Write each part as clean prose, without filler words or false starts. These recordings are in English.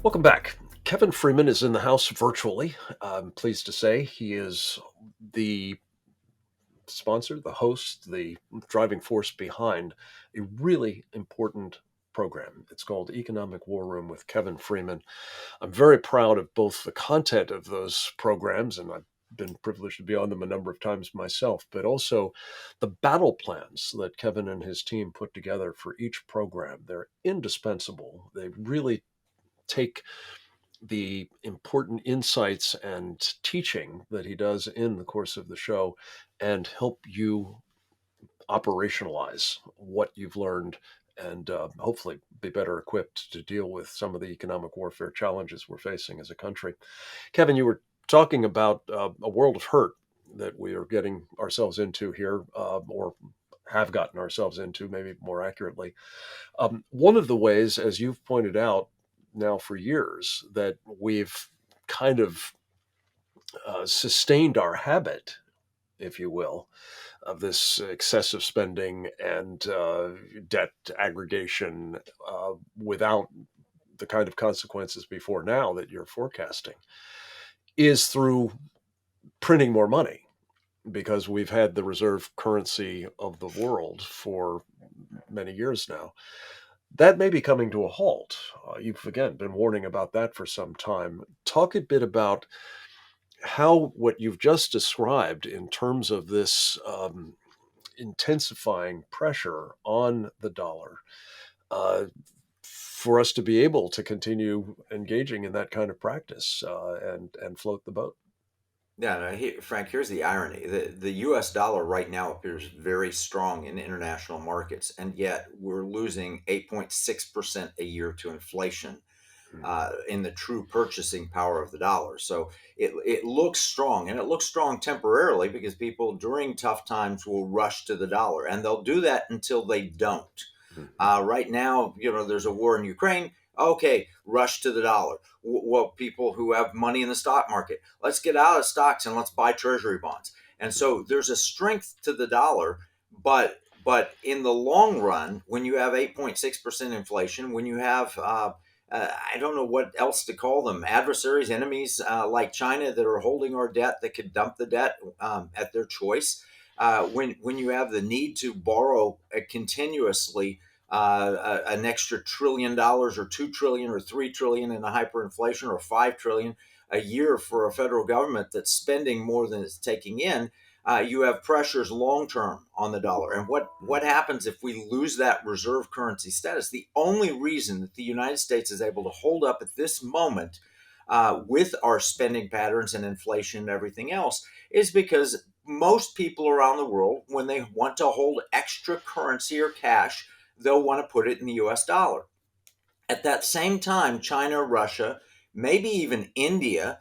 Welcome back. Kevin Freeman is in the house virtually. I'm pleased to say he is the sponsor, the host, the driving force behind a really important program. It's called Economic War Room with Kevin Freeman. I'm very proud of both the content of those programs, and I've been privileged to be on them a number of times myself, but also the battle plans that Kevin and his team put together for each program. They're indispensable. They really take the important insights and teaching that he does in the course of the show and help you operationalize what you've learned and hopefully be better equipped to deal with some of the economic warfare challenges we're facing as a country. Kevin, you were talking about a world of hurt that we are getting ourselves into here, or have gotten ourselves into, maybe more accurately. One of the ways, as you've pointed out now for years, that we've kind of sustained our habit, if you will, of this excessive spending and debt aggregation without the kind of consequences before now that you're forecasting, is through printing more money because we've had the reserve currency of the world for many years now. That may be coming to a halt. You've again been warning about that for some time. Talk a bit about how what you've just described in terms of this intensifying pressure on the dollar uh, for us to be able to continue engaging in that kind of practice and float the boat. Yeah, no, Frank, here's the irony. The US dollar right now appears very strong in international markets, and yet we're losing 8.6% a year to inflation in the true purchasing power of the dollar. So it looks strong, and it looks strong temporarily because people during tough times will rush to the dollar, and they'll do that until they don't. Mhm. Right now, there's a war in Ukraine. Okay, rush to the dollar. Well, people who have money in the stock market, let's get out of stocks and let's buy treasury bonds. And so there's a strength to the dollar, but in the long run, when you have 8.6% inflation, when you have I don't know what else to call them, adversaries, enemies like China that are holding our debt, that could dump the debt at their choice. When you have the need to borrow continuously an extra $1 trillion or 2 trillion or 3 trillion in a hyperinflation or 5 trillion a year for a federal government that's spending more than it's taking in, you have pressures long term on the dollar. And what happens if we lose that reserve currency status? The only reason that the United States is able to hold up at this moment with our spending patterns and inflation and everything else is because most people around the world, when they want to hold extra currency or cash, they'll want to put it in the US dollar. At that same time, China, Russia, maybe even India,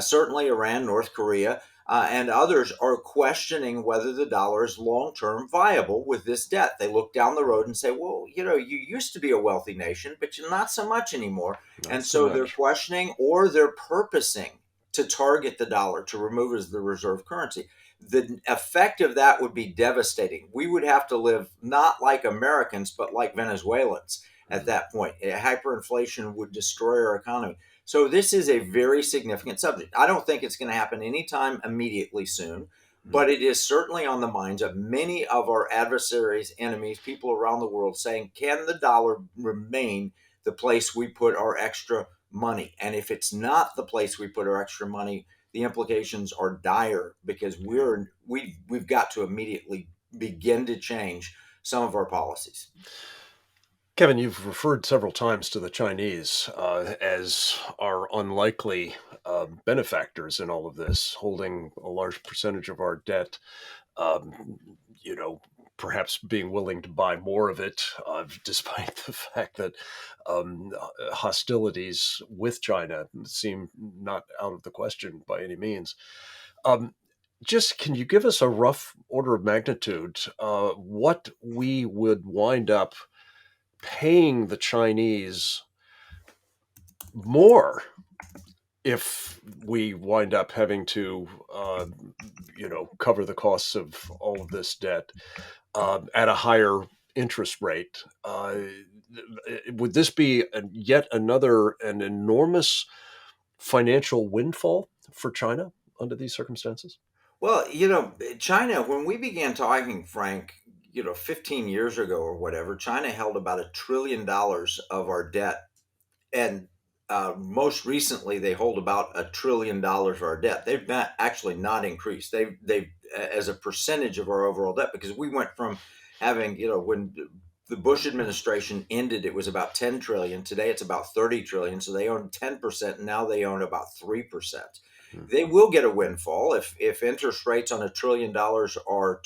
certainly Iran, North Korea, and others are questioning whether the dollar is long term viable with this debt. They look down the road and say, well, you used to be a wealthy nation, but you're not so much anymore. Not And so so they're much. questioning or they're purposing to target the dollar to remove it as the reserve currency. The effect of that would be devastating. We would have to live not like Americans, but like Venezuelans at Mhm. that point. Hyperinflation would destroy our economy. So this is a very significant subject. I don't think it's going to happen anytime immediately soon, but it is certainly on the minds of many of our adversaries, enemies, people around the world saying, can the dollar remain the place we put our extra money? And if it's not the place we put our extra money, the implications are dire because Yeah. we've got to immediately begin to change some of our policies. Kevin, you've referred several times to the Chinese as our unlikely benefactors in all of this, holding a large percentage of our debt, um, you know, perhaps being willing to buy more of it, despite the fact that hostilities with China seem not out of the question by any means. Um, just can you give us a rough order of magnitude what we would wind up paying the Chinese more if we wind up having to, cover the costs of all of this debt at a higher interest rate? would this be yet another an enormous financial windfall for China under these circumstances? Well, China, when we began talking, Frank, 15 years ago or whatever, China held about $1 trillion of our debt. And most recently, they hold about $1 trillion of our debt. They've not actually not increased. They've as a percentage of our overall debt, because we went from having, when the Bush administration ended, it was about 10 trillion. Today, it's about 30 trillion. So they own 10%, and now they own about 3%. Hmm. They will get a windfall if interest rates on $1 trillion are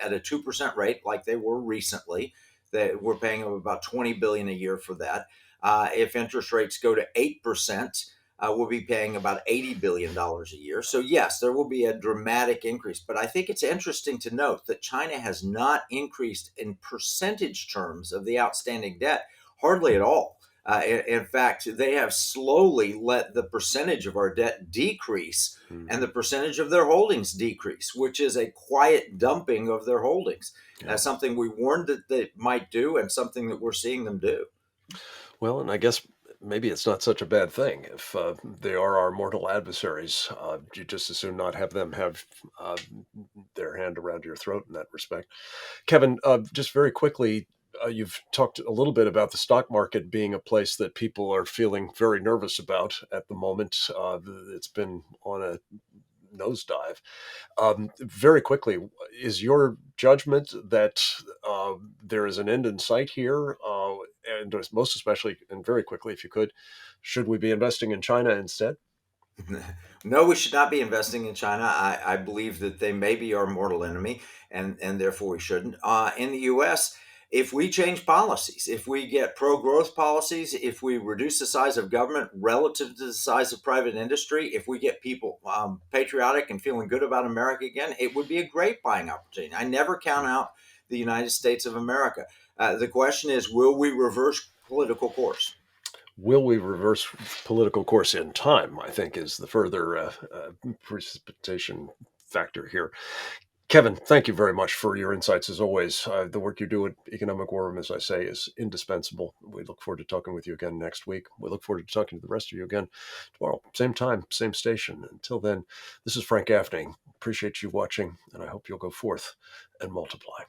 at a 2% rate, like they were recently. That we're paying them about 20 billion a year for that. If interest rates go to 8%, we'll be paying about $80 billion a year. So, yes, there will be a dramatic increase. But I think it's interesting to note that China has not increased in percentage terms of the outstanding debt, hardly at all. In fact, they have slowly let the percentage of our debt decrease and Mhm. the percentage of their holdings decrease, which is a quiet dumping of their holdings. Yeah. That's something we warned that they might do, and something that we're seeing them do. Well, and I guess maybe it's not such a bad thing if they are our mortal adversaries. You just as soon not have them have uh, their hand around your throat in that respect. Kevin, just very quickly, you've talked a little bit about the stock market being a place that people are feeling very nervous about at the moment. It's been on a nosedive. Very quickly, is your judgment that there is an end in sight here? And most especially, and very quickly, if you could, should we be investing in China instead? No, we should not be investing in China. I believe that they may be our mortal enemy, and therefore we shouldn't. In the U.S., if we change policies, if we get pro growth policies, if we reduce the size of government relative to the size of private industry, if we get people patriotic and feeling good about America again, it would be a great buying opportunity. I never count out the United States of America. The question is, will we reverse political course? Will we reverse political course in time? I think is the further precipitation factor here. Kevin, thank you very much for your insights as always. The work you do at Economic War Room, as I say, is indispensable. We look forward to talking with you again next week. We look forward to talking to the rest of you again tomorrow. Same time, same station. Until then, this is Frank Gaffney. Appreciate you watching, and I hope you'll go forth and multiply.